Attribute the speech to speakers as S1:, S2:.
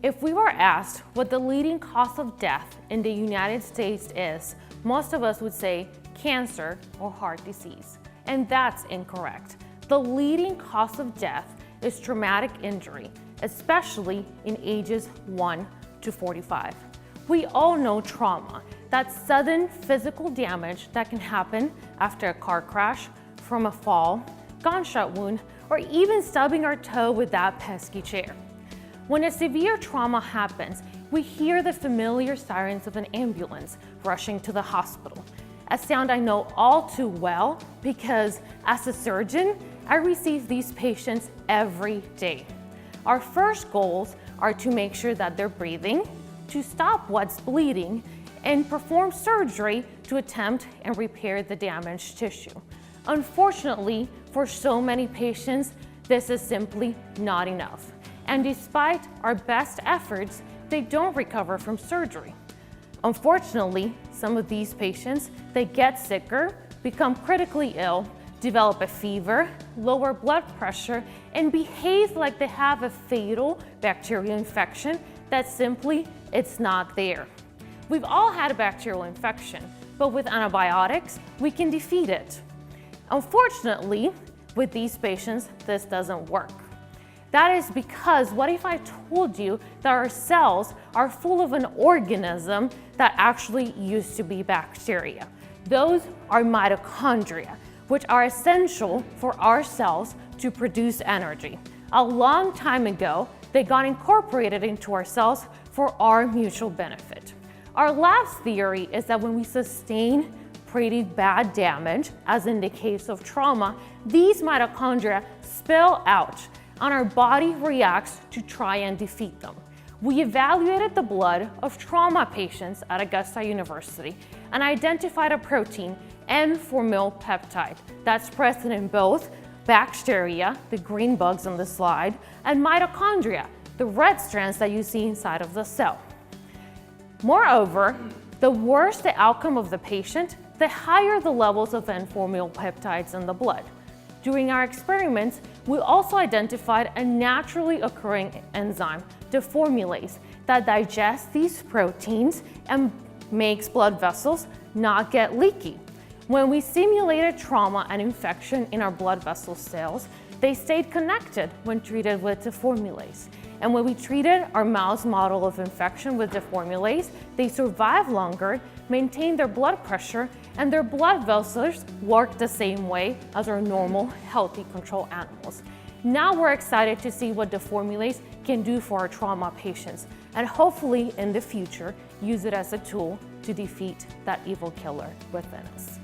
S1: If we were asked what the leading cause of death in the United States is, most of us would say cancer or heart disease. And that's incorrect. The leading cause of death is traumatic injury, especially in ages 1 to 45. We all know trauma, that sudden physical damage that can happen after a car crash, from a fall, gunshot wound, or even stubbing our toe with that pesky chair. When a severe trauma happens, we hear the familiar sirens of an ambulance rushing to the hospital, a sound I know all too well because as a surgeon, I receive these patients every day. Our first goals are to make sure that they're breathing, to stop what's bleeding, and perform surgery to attempt and repair the damaged tissue. Unfortunately, for so many patients, this is simply not enough. And despite our best efforts, they don't recover from surgery. Unfortunately, some of these patients, they get sicker, become critically ill, develop a fever, lower blood pressure, and behave like they have a fatal bacterial infection that simply it's not there. We've all had a bacterial infection, but with antibiotics, we can defeat it. Unfortunately, with these patients, this doesn't work. That is because what if I told you that our cells are full of an organism that actually used to be bacteria? Those are mitochondria, which are essential for our cells to produce energy. A long time ago, they got incorporated into our cells for our mutual benefit. Our last theory is that when we sustain pretty bad damage, as in the case of trauma, these mitochondria spill out and our body reacts to try and defeat them. We evaluated the blood of trauma patients at Augusta University and identified a protein, N-formyl peptide, that's present in both bacteria, the green bugs on the slide, and mitochondria, the red strands that you see inside of the cell. Moreover, the worse the outcome of the patient, the higher the levels of N-formyl peptides in the blood. During our experiments, we also identified a naturally occurring enzyme, deformylase, that digests these proteins and makes blood vessels not get leaky. When we simulated trauma and infection in our blood vessel cells, they stayed connected when treated with deformylase. And when we treated our mouse model of infection with deformylase, they survived longer, maintained their blood pressure, and their blood vessels work the same way as our normal, healthy control animals. Now we're excited to see what deformylase can do for our trauma patients, and hopefully in the future, use it as a tool to defeat that evil killer within us.